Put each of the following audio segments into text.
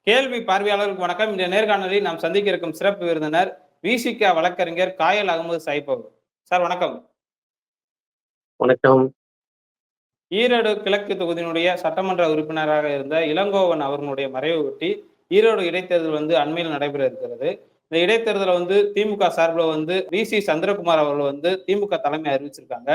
கேள்வி பார்வையாளர்களுக்கு வணக்கம். இந்த நேர்காணலில் நாம் சந்திக்க இருக்கும் சிறப்பு விருந்தினர் விசிக வழக்கறிஞர் காயல் அகமது சாயிப் அவர்கள். சார் வணக்கம். வணக்கம். ஈரோடு கிழக்கு தொகுதியினுடைய சட்டமன்ற உறுப்பினராக இருந்த இளங்கோவன் அவர்களுடைய மறைவை ஒட்டி ஈரோடு இடைத்தேர்தல் அண்மையில் நடைபெற இருக்கிறது. இந்த இடைத்தேர்தலை திமுக சார்பில் வி.சி. சந்திரகுமார் அவர்கள் திமுக தலைமை அறிவிச்சிருக்காங்க.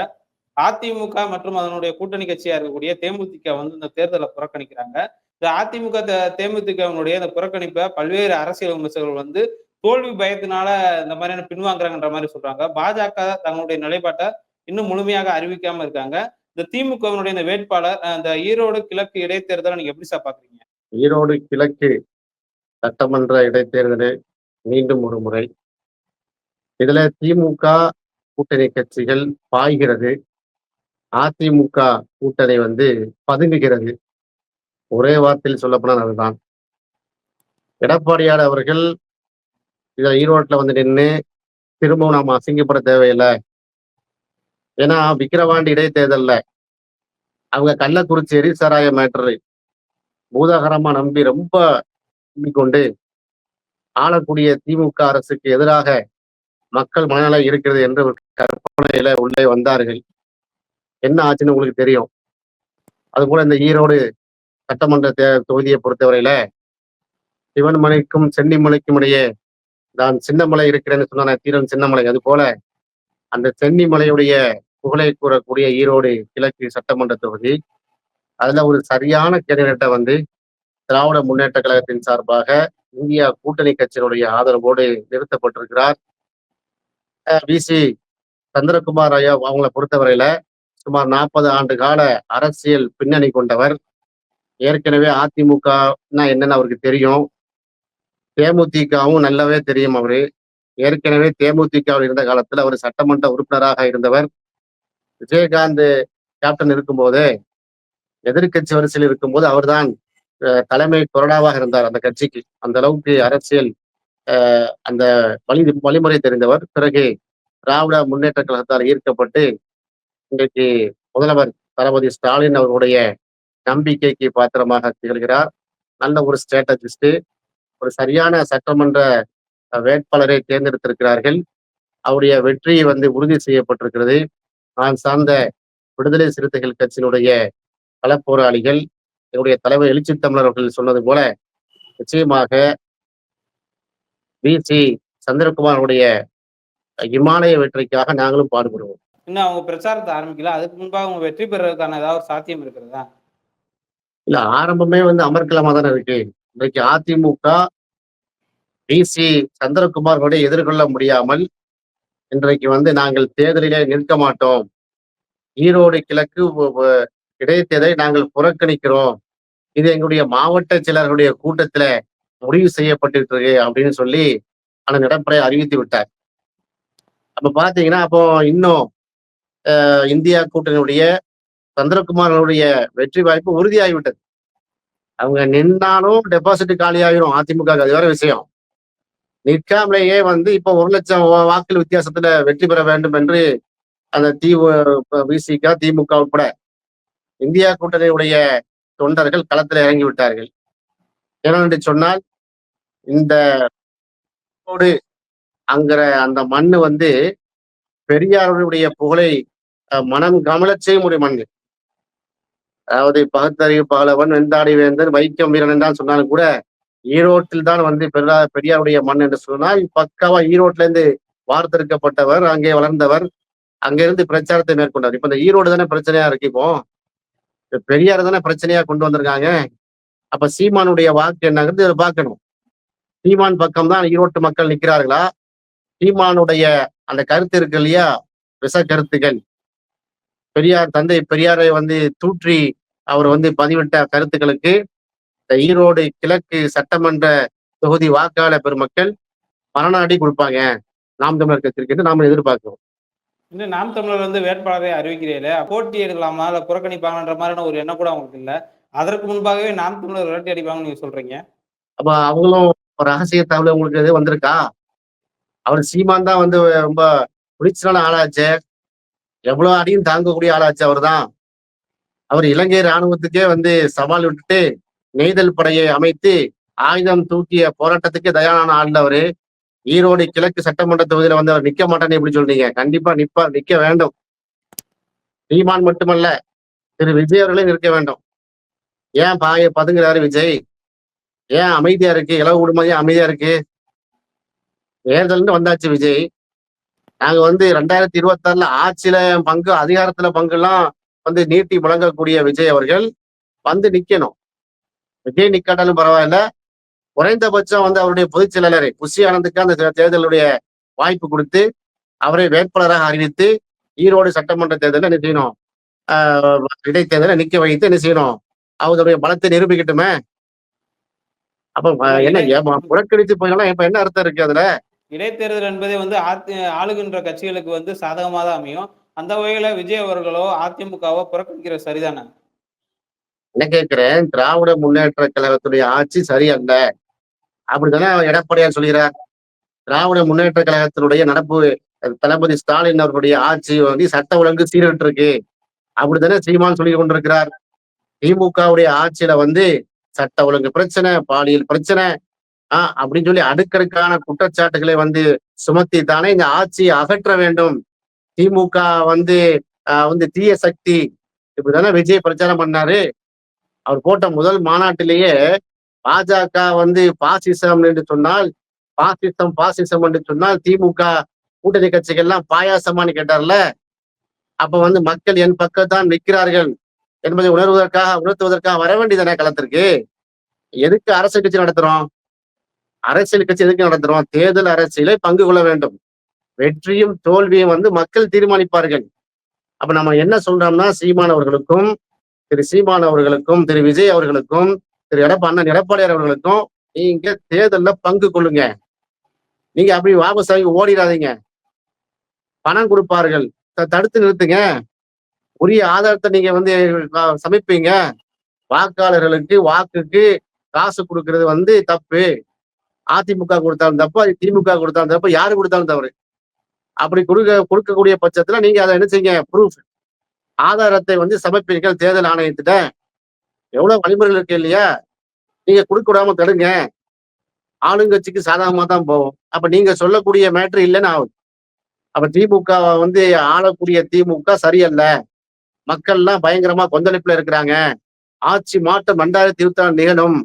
அதிமுக மற்றும் அதனுடைய கூட்டணி கட்சியா இருக்கக்கூடிய தேமுதிக இந்த தேர்தலை புறக்கணிக்கிறாங்க. இந்த அதிமுக தேமுதிகவினுடைய இந்த புறக்கணிப்பை பல்வேறு அரசியல் விமர்சகர்கள் தோல்வி பயத்தினால இந்த மாதிரியான பின்வாங்குறாங்கன்ற மாதிரி சொல்றாங்க. பாஜக தங்களுடைய நிலைப்பாட்டை இன்னும் முழுமையாக அறிவிக்காம இருக்காங்க. இந்த திமுகவினுடைய இந்த வேட்பாளர் இந்த ஈரோடு கிழக்கு இடைத்தேர்தலை நீங்க எப்படி சார் பாக்குறீங்க? ஈரோடு கிழக்கு சட்டமன்ற இடைத்தேர்தலை மீண்டும் ஒரு முறை இதுல திமுக கூட்டணி கட்சிகள் பாய்கிறது, அதிமுக கூட்டணி பதுங்குகிறது. ஒரே வார்த்தையில் சொல்லப்போனால் அதுதான். எடப்பாடியார் அவர்கள் இதை ஈரோட்டில் நின்று திரும்பவும் நாம அசிங்கப்பட தேவையில்லை. ஏன்னா விக்கிரவாண்டி இடைத்தேர்தல்ல அவங்க கள்ளக்குறிச்சி எரிசாராய மேட்டரை பூதாகரமா நம்பி ரொம்ப நம்பிக்கொண்டு ஆளக்கூடிய திமுக அரசுக்கு எதிராக மக்கள் மனநல இருக்கிறது என்று ஒரு கற்பனையில உள்ளே வந்தார்கள். என்ன ஆச்சுன்னு உங்களுக்கு தெரியும். அதுபோல இந்த ஈரோடு சட்டமன்ற தொகுதியை பொறுத்தவரையில சிவன்மலைக்கும் சென்னிமலைக்கும் இடையே நான் சின்னமலை இருக்கிறேன்னு சொன்ன தீரன் சின்னமலை, அது போல அந்த சென்னிமலையுடைய புகழை கூறக்கூடிய ஈரோடு கிழக்கு சட்டமன்ற தொகுதி, அதுல ஒரு சரியான கேண்டிடேட்டை திராவிட முன்னேற்ற கழகத்தின் சார்பாக இந்தியா கூட்டணி கட்சியினுடைய ஆதரவோடு நிறுத்தப்பட்டிருக்கிறார். வி.சி. சந்திரகுமார் ஐயா அவங்களை பொறுத்தவரையில சுமார் 40 ஆண்டு கால அரசியல் பின்னணி கொண்டவர். ஏற்கனவே அதிமுகனா என்னன்னு அவருக்கு தெரியும், தேமுதிகவும் நல்லாவே தெரியும். அவரு ஏற்கனவே தேமுதிகவில் இருந்த காலத்துல அவர் சட்டமன்ற உறுப்பினராக இருந்தவர். விஜயகாந்த் கேப்டன் இருக்கும்போது, எதிர்கட்சி வரிசையில் இருக்கும்போது அவர்தான் தலைமை கொறடாவாக இருந்தார் அந்த கட்சிக்கு. அந்த அளவுக்கு அரசியல் அந்த வழிமுறை தெரிந்தவர். பிறகு திராவிட முன்னேற்ற கழகத்தால் ஈர்க்கப்பட்டு இன்றைக்கு முதல்வர் தளபதி ஸ்டாலின் அவர்களுடைய நம்பிக்கைக்கு பாத்திரமாக திகழ்கிறார். நல்ல ஒரு ஸ்ட்ராட்டஜிஸ்ட், ஒரு சரியான சட்டமன்ற வேட்பாளரை தேர்ந்தெடுத்திருக்கிறார்கள். அவருடைய வெற்றி உறுதி செய்யப்பட்டிருக்கிறது. நான் சார்ந்த விடுதலை சிறுத்தைகள் கட்சியினுடைய களப்போராளிகள், என்னுடைய தலைவர் எழுச்சி தமிழர் அவர்கள் சொன்னது போல நிச்சயமாக வி.சி. சந்திரகுமாருடைய இமாலய வெற்றிக்காக நாங்களும் பாடுபடுவோம். இன்னும் அவங்க பிரச்சாரத்தை ஆரம்பிக்கல, அதுக்கு முன்பாக அவங்க வெற்றி பெறுவதற்கான ஏதாவது சாத்தியம் இருக்கிறதா? இல்ல, ஆரம்பமே அமர்க்கலமா தானே இருக்கு. இன்றைக்கு அதிமுக வி.சி. சந்திரகுமாரோட எதிர்கொள்ள முடியாமல் இன்றைக்கு நாங்கள் தேர்தலிலே நிற்க மாட்டோம், ஈரோடு கிழக்கு இடைத்தேர்தலை நாங்கள் புறக்கணிக்கிறோம், இது எங்களுடைய மாவட்ட செயலர்களுடைய கூட்டத்துல முடிவு செய்யப்பட்டிருக்கு அப்படின்னு சொல்லி அண்ணன் எடப்பாடி அறிவித்து விட்டார். அப்ப பாத்தீங்கன்னா அப்போ இன்னும் இந்தியா கூட்டணியுடைய சந்திரகுமாரனுடைய வெற்றி வாய்ப்பு உறுதியாகிவிட்டது. அவங்க நின்னாலும் டெபாசிட் காலியாகிடும் அதிமுக, அது வேற விஷயம். நிற்காமலேயே இப்ப 1 லட்சம் வாக்குகள் வித்தியாசத்துல வெற்றி பெற வேண்டும் என்று அந்த விசிக திமுக உட்பட இந்தியா கூட்டணியுடைய தொண்டர்கள் களத்தில் இறங்கி விட்டார்கள். ஏனென்று சொன்னால் இந்த அங்கிற அந்த மண்ணு பெரியாருடைய புகழை மனம் கமலச் செய்யும் ஒரு மண். அதாவது பகுத்தறிவு பகலவன் வெந்தாடி வேந்தன் வைக்கம் வீரன் தான் சொன்னாலும் கூட ஈரோட்டில் தான் பெரியாருடைய மண் என்று சொன்னால் பக்காவா ஈரோட்ல இருந்து வார்த்தெடுக்கப்பட்டவர், அங்கே வளர்ந்தவர், அங்கிருந்து பிரச்சாரத்தை மேற்கொண்டவர். இப்ப இந்த ஈரோடு தானே பிரச்சனையா இருக்கு. இப்போ பெரியார் தானே பிரச்சனையா கொண்டு வந்திருக்காங்க. அப்ப சீமானுடைய வாக்கு என்னங்கிறது இதை பார்க்கணும். சீமான் பக்கம் தான் ஈரோட்டு மக்கள் நிற்கிறார்களா? சீமானுடைய அந்த கருத்து இருக்கு இல்லையா, விஷ கருத்துக்கள், பெரியார் தந்தை பெரியாரை தூற்றி அவர் பதிவிட்ட கருத்துக்களுக்கு இந்த ஈரோடு கிழக்கு சட்டமன்ற தொகுதி வாக்காளர் பெருமக்கள் மரணாடி கொடுப்பாங்க நாம் தமிழர் கட்சிக்கு நாம எதிர்பார்க்கிறோம். இன்னும் நாம் தமிழர் வேட்பாளரை அறிவிக்கிறீங்களே, போட்டி எடுக்கலாமா இல்ல புறக்கணிப்பாங்கன்ற மாதிரியான ஒரு எண்ணம் கூட அவங்களுக்கு இல்லை. அதற்கு முன்பாகவே நாம் தமிழர் விரட்டி அடிப்பாங்கன்னு நீங்க சொல்றீங்க. அப்ப அவங்களும் ரகசிய தகவல் உங்களுக்கு எது வந்திருக்கா? அவர் சீமான் தான் ரொம்ப துணிச்சலான ஆளாச்சு, எவ்வளவு அடியும் தாங்கக்கூடிய ஆளாச்சு. அவர் தான் அவர் இலங்கை இராணுவத்துக்கே சவால் விட்டுட்டு நெய்தல் படையை அமைத்து ஆயுதம் தூக்கிய போராட்டத்துக்கு தயாரான ஆள் அவரு. ஈரோடு கிழக்கு சட்டமன்ற தொகுதியில வந்து அவர் நிக்க மாட்டேன்னு எப்படி சொல்றீங்க? கண்டிப்பா நிப்பார், நிக்க வேண்டும். சீமான் மட்டுமல்ல, திரு விஜய் அவர்களே நிற்க வேண்டும். ஏன் பதுங்குறாரு விஜய்? ஏன் அமைதியா இருக்கு? இலவு குடும்பம் ஏன் அமைதியா இருக்கு? தேர்தல்னு வந்தாச்சு விஜய். நாங்க வந்து 2026ல ஆட்சியில பங்கு, அதிகாரத்துல பங்குலாம் வந்து நீட்டி முழங்கக்கூடிய விஜய் அவர்கள் வந்து நிக்கணும். விஜய் நிக்காட்டாலும் பரவாயில்ல. குறைந்தபட்சம் வந்து அவருடைய பொதுச் செயலாளரை புஷி ஆனந்துக்கு அந்த தேர்தலுடைய வாய்ப்பு கொடுத்து அவரை வேட்பாளராக அறிவித்து ஈரோடு சட்டமன்ற தேர்தலில் என்ன செய்யணும்? இடைத்தேர்தலை நிக்க வைத்து என்ன செய்யணும்? அவருடைய பலத்தை நிரூபிக்கட்டுமே. அப்ப என்ன புறக்கணித்து போயினா இப்ப என்ன அர்த்தம் இருக்கு அதுல? இடைத்தேர்தல் என்பதே வந்து ஆளுகின்ற கட்சிகளுக்கு வந்து சாதகமா தான் அமையும். அந்த வகையில விஜய் அவர்களோ அதிமுகவோ புறக்கணிக்கிற சரிதானே? என்ன கேட்கிறேன், திராவிட முன்னேற்ற கழகத்துடைய ஆட்சி சரியல்ல அப்படித்தானே எடப்பாடியார் சொல்கிறார். திராவிட முன்னேற்ற கழகத்தினுடைய நடப்பு தளபதி ஸ்டாலின் அவர்களுடைய ஆட்சி வந்து சட்ட ஒழுங்கு சீரற்று இருக்கு அப்படித்தானே சீமான் சொல்லி கொண்டிருக்கிறார். திமுகவுடைய ஆட்சியில வந்து சட்ட ஒழுங்கு பிரச்சனை, பாலியல் பிரச்சனை அப்படின்னு சொல்லி அடுக்கடுக்கான குற்றச்சாட்டுகளை வந்து சுமத்தி தானே இந்த ஆட்சியை அகற்ற வேண்டும். திமுக வந்து வந்து தீய சக்தி இப்படிதானே விஜய் பிரச்சாரம் பண்ணாரு. அவர் போட்ட முதல் மாநாட்டிலேயே பாஜக வந்து பாசிசம் என்று சொன்னால், பாசிசம் என்று சொன்னால் திமுக கூட்டணி கட்சிகள்லாம் பாயாசமானு கேட்டார்ல. அப்ப வந்து மக்கள் என் பக்கத்தான் நிற்கிறார்கள் என்பதை உணர்த்துவதற்காக வர வேண்டியதானே களத்திற்கு. எதுக்கு அரசியல் கட்சி நடத்துறோம்? அரசியல் கட்சி எதுக்கு நடத்துறோம்? தேர்தல் அரசியலை பங்கு கொள்ள வேண்டும். வெற்றியும் தோல்வியும் வந்து மக்கள் தீர்மானிப்பார்கள். அப்ப நம்ம என்ன சொல்றோம்னா, சீமான் அவர்களுக்கும் திரு விஜய் அவர்களுக்கும் அண்ணன் எடப்பாடியார் அவர்களுக்கும் நீங்க தேர்தல்ல பங்கு கொள்ளுங்க. நீங்க அப்படி வாபஸ் ஆகி ஓடிடாதீங்க. பணம் கொடுப்பார்கள், தடுத்து நிறுத்துங்க. உரிய ஆதாரத்தை நீங்க வந்து சமைப்பீங்க. வாக்காளர்களுக்கு வாக்குக்கு காசு கொடுக்கறது வந்து தப்பு. அதிமுக கொடுத்தாலும் தப்பு, அது திமுக கொடுத்தாலும் தப்பு, யாரு கொடுத்தாலும் தவறு. அப்படி கொடுக்கக்கூடிய பட்சத்துல நீங்க அதை என்ன செய்யுங்க? ப்ரூஃப், ஆதாரத்தை வந்து சமர்ப்பீர்கள் தேர்தல் ஆணையத்திட்ட. எவ்வளவு வழிமுறைகள் இருக்கு இல்லையா? நீங்க கொடுக்க விடாம தடுங்க. ஆளுங்கட்சிக்கு சாதகமா தான் போகும். அப்ப நீங்க சொல்லக்கூடிய மேட்ரு இல்லைன்னு ஆகும். அப்ப திமுக வந்து ஆளக்கூடிய திமுக சரியல்ல, மக்கள்லாம் பயங்கரமா கொந்தளிப்புல இருக்கிறாங்க, ஆட்சி மாற்றம் 2026 நிகழும்,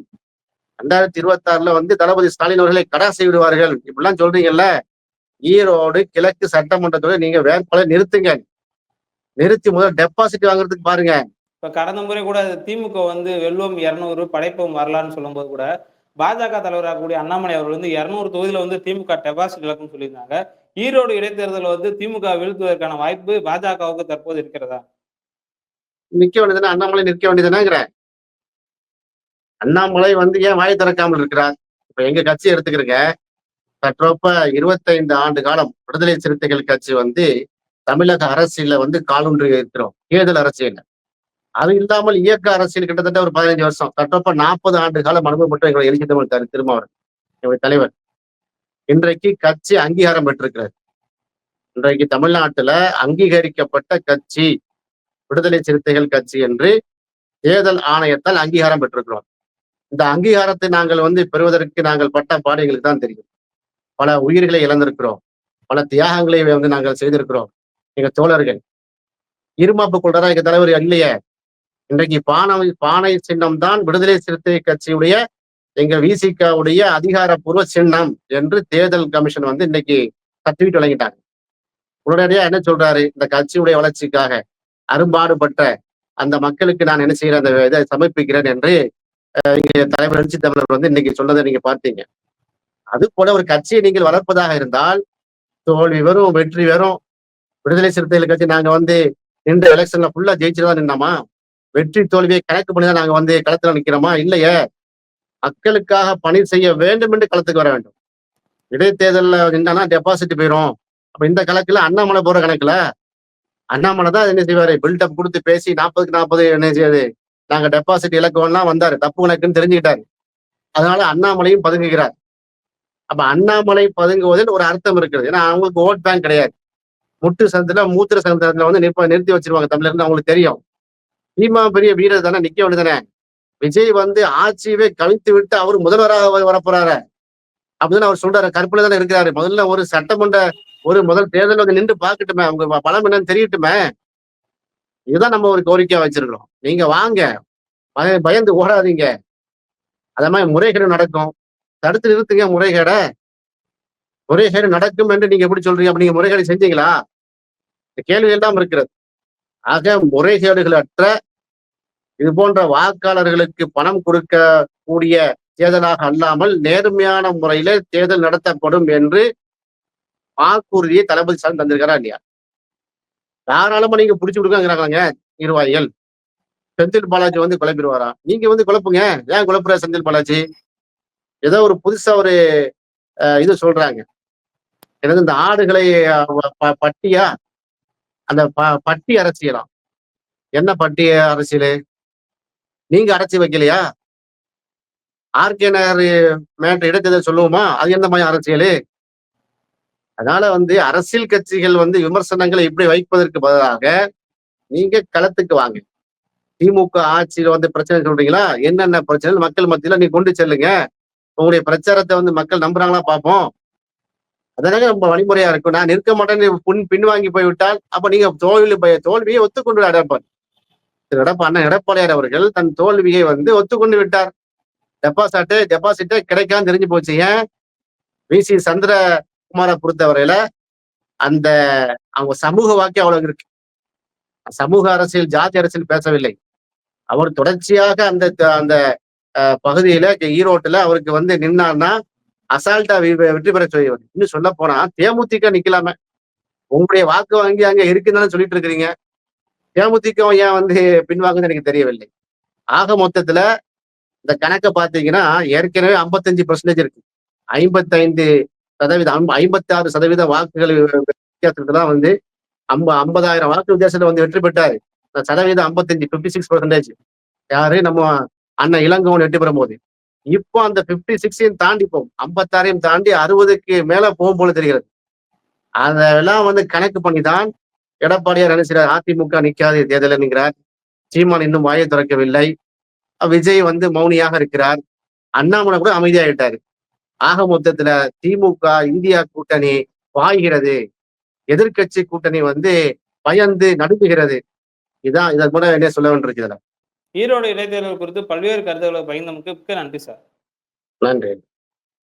2026ல வந்து தளபதி ஸ்டாலின் அவர்களை கடாசி விடுவார்கள் இப்படிலாம் சொல்றீங்கல்ல. ஈரோடு கிழக்கு சட்டமன்றத்தோட நீங்க வேட்பாளர் நிறுத்துங்க. நிறுத்தி முதல் டெபாசிட் வாங்குறதுக்கு பாருங்க. இப்ப கடந்த முறை கூட திமுக வந்து வெல்வம் 200 படைப்போம் வரலான்னு சொல்லும்போது கூட பாஜக தலைவராக கூடிய அண்ணாமலை அவர்கள் வந்து 200 தொகுதியில வந்து திமுக டெபாசிட் இழக்கும்னு சொல்லியிருந்தாங்க. ஈரோடு இடைத்தேர்தல் வந்து திமுக வீழ்த்துவதற்கான வாய்ப்பு பாஜகவுக்கு தற்போது இருக்கிறதா? நிக்க வேண்டியதுன்னா அண்ணாமலை நிற்க வேண்டியதுனாங்கிறேன். அண்ணாமலை வந்து ஏன் வாய் திறக்காமல் இருக்கிறார்? இப்ப எங்க கட்சி எடுத்துக்கிறீங்க. சற்றொப்ப 25 ஆண்டு காலம் விடுதலை சிறுத்தைகள் கட்சி வந்து தமிழக அரசியல வந்து காலூன்றி இருக்கிறோம். தேர்தல் அரசியல் அது இல்லாமல் இயக்க அரசியல் கிட்டத்தட்ட ஒரு 15 வருஷம், சற்றொப்ப 40 ஆண்டு காலம் அனுபவப்பட்ட எங்களுடைய எழுச்சி தமிழ் திருமாவளவன் எங்களுடைய தலைவர் இன்றைக்கு கட்சி அங்கீகாரம் பெற்றிருக்கிறது. இன்றைக்கு தமிழ்நாட்டுல அங்கீகரிக்கப்பட்ட கட்சி விடுதலை சிறுத்தைகள் கட்சி என்று தேர்தல் ஆணையத்தால் அங்கீகாரம் பெற்றிருக்கிறோம். இந்த அங்கீகாரத்தை நாங்கள் வந்து பெறுவதற்கு நாங்கள் பட்ட பாடுகளுக்கு தான் தெரியும். பல உயிர்களை இழந்திருக்கிறோம், பல தியாகங்களை வந்து நாங்கள் செய்திருக்கிறோம். எங்க தோழர்கள் இருமாப்பு கொள்றதா எங்க தலைவர் இல்லையே. இன்றைக்கு பானை சின்னம் தான் விடுதலை சிறுத்தை கட்சியுடைய எங்க விசிகாவுடைய அதிகாரப்பூர்வ சின்னம் என்று தேர்தல் கமிஷன் வந்து இன்னைக்கு சர்டிபிகேட் வழங்கிட்டாங்க. உடனடியா என்ன சொல்றாரு? இந்த கட்சியுடைய வளர்ச்சிக்காக அரும்பாடுபட்ட அந்த மக்களுக்கு நான் என்ன செய்யறேன், அந்த இதை சமர்ப்பிக்கிறேன் என்று தலைவர் எழுச்சி தமிழர் வந்து இன்னைக்கு சொன்னதை நீங்க பார்த்தீங்க. அது போல ஒரு கட்சியை நீங்கள் வளர்ப்பதாக இருந்தால் தோல்வி வரும், வெற்றி வரும். விடுதலை சிறுத்தைகள் கட்சி நாங்க வந்து இந்த எலெக்ஷன்ல ஃபுல்லா ஜெயிச்சுதான் நின்னோமா? வெற்றி தோல்வியை கணக்கு பண்ணிதான் நாங்க வந்து களத்துல நிக்கிறோமா? இல்லையே. மக்களுக்காக பணி செய்ய வேண்டும் என்று களத்துக்கு வர வேண்டும். இடைத்தேர்தல்ல நின்னா டெபாசிட் போயிடும். அப்ப இந்த கணக்குல அண்ணாமலை போற கணக்குல அண்ணாமலை தான் என்ன செய்வாரு? பில்டப் கொடுத்து பேசி 40க்கு 40 என்ன செய்யாது, நாங்க டெபாசிட் இலக்குவெல்லாம் வந்தாரு, தப்பு கணக்குன்னு தெரிஞ்சுக்கிட்டாரு. அதனால அண்ணாமலையும் பதுங்குகிறார். அப்ப அண்ணாமலை பதுங்குவதில் ஒரு அர்த்தம் இருக்கிறது. ஏன்னா அவங்களுக்கு ஓட் பேங்க் கிடையாது. முட்டு சந்தில மூத்திர சந்திரத்துல வந்து நிறுத்தி வச்சிருவாங்க தமிழர், அவங்களுக்கு தெரியும். சீமா பெரிய வீரர் தானே, நிக்க வேண்டியதானே. விஜய் வந்து ஆட்சியவே கவிழ்த்து விட்டு அவர் முதல்வராக வரப்போறாரு அப்படின்னு அவர் சொல்றாரு. கற்பனை தானே இருக்கிறாரு. முதல்ல ஒரு சட்டமன்ற முதல் தேர்தல் வந்து நின்று பார்க்கட்டுமே, அவங்க பலம் என்னன்னு தெரியட்டுமே. இதுதான் நம்ம ஒரு கோரிக்கையா வச்சிருக்கிறோம். நீங்க வாங்க, பயந்து ஓடாதீங்க. அதே மாதிரி முறைகேடு நடக்கும், தடுத்து நிறுத்துங்க முறைகேட. முறைகேடு நடக்கும் என்று நீங்க எப்படி சொல்றீங்க? அப்ப நீங்க முறைகேடு செஞ்சீங்களா? இந்த கேள்வி எல்லாம் இருக்கிறது. ஆக முறைகேடுகள் அற்ற இது போன்ற வாக்காளர்களுக்கு பணம் கொடுக்க கூடிய தேர்தலாக அல்லாமல் நேர்மையான முறையில தேர்தல் நடத்தப்படும் என்று வாக்குறுதியை தளபதி ஸ்டாலின் தந்திருக்காரா இல்லையா? தாராளமா நீங்க புடிச்சு கொடுக்கங்கிறாங்க நிர்வாகிகள். செந்தில் பாலாஜி வந்து குழப்பிடுவாரா? நீங்க வந்து குழப்புங்க. ஏன் குழப்புற செந்தில் பாலாஜி? ஏதோ ஒரு புதுசா ஒரு இது சொல்றாங்க. எனது இந்த ஆடுகளை பட்டியா அந்த பட்டி அரசியலாம். என்ன பட்டி அரசியல்? நீங்க அடைச்சி வைக்கலையா? ஆர்கே நகர் மேட்டர் இடைத்தேர்தல் சொல்லுவோமா? அது எந்த மாதிரி அரசியல்? அதனால வந்து அரசியல் கட்சிகள் வந்து விமர்சனங்களை இப்படி வைப்பதற்கு பதிலாக நீங்க களத்துக்கு வாங்க. திமுக ஆட்சியில வந்து பிரச்சனை சொல்றீங்களா? என்னென்ன பிரச்சனை மக்கள் மத்தியில நீ கொண்டு செல்லுங்க. உங்களுடைய பிரச்சாரத்தை வந்து மக்கள் நம்புறாங்களா பார்ப்போம். அதனால நம்ம வழிமுறையா இருக்கும். நான் நிற்க மாட்டேன்னு பின்வாங்கி போய்விட்டால் அப்ப நீங்க தோல்வியை ஒத்துக்கொண்டு அடைப்பார். அண்ணன் எடப்பாடியார் அவர்கள் தன் தோல்வியை வந்து ஒத்துக்கொண்டு விட்டார். டெபாசிட்டே கிடைக்காம தெரிஞ்சு போச்சு. ஏன்? வி.சி. சந்திரகுமாரை பொறுத்தவரையில அந்த அவங்க சமூக வாக்கே அவ்வளவு இருக்கு. சமூக அரசியல், ஜாதி அரசியல் பேசவில்லை. அவர் தொடர்ச்சியாக அந்த அந்த பகுதியில ஈரோட்டுல அவருக்கு வந்து நின்னார்னா அசால்ட்டா வெற்றி பெற செய்வார். இன்னும் சொல்ல போனா தேமுதிக நிக்கலாம. உங்களுடைய வாக்கு வங்கி அங்க இருக்குன்னு சொல்லிட்டு இருக்கிறீங்க. தேமுதிக ஏன் வந்து பின்வாங்குன்னு எனக்கு தெரியவில்லை. ஆக மொத்தத்துல இந்த கணக்கை பார்த்தீங்கன்னா ஏற்கனவே 55% இருக்கு. 55%, 56% வாக்குகள் வித்தியாசத்துல தான் வந்து 50,000 வாக்கு வித்தியாசத்துல வந்து வெற்றி பெற்றாரு. சதவீதம் 55, 56%. யாரு? நம்ம அண்ணன் இளங்கோவன் வெற்றி பெறும் போது. இப்போ அந்த 56ஐயும் தாண்டி போகும். 56ஐயும் தாண்டி 60க்கு மேல போகும் போல தெரிகிறது. அதெல்லாம் வந்து கணக்கு பண்ணிதான் எடப்பாடியார் என்ன செய்றார்? அதிமுக நிக்காது தேர்தல் என்கிறார். சீமான் இன்னும் வாயை திறக்கவில்லை. விஜய் வந்து மௌனியாக இருக்கிறார். அண்ணாமலை கூட அமைதியாயிட்டாரு. ஆக மொத்தத்துல திமுக இந்தியா கூட்டணி பாய்கிறது. எதிர்க்கட்சி கூட்டணி வந்து பயந்து நடுங்குகிறது. இதன் கூட என்ன சொல்ல வேண்டியிருக்கிறதுல. ஈரோடு இடைத்தேர்தல் குறித்து பல்வேறு கருத்துக்களை பகிர்ந்தமைக்கு மிக்க நன்றி சார். நன்றி.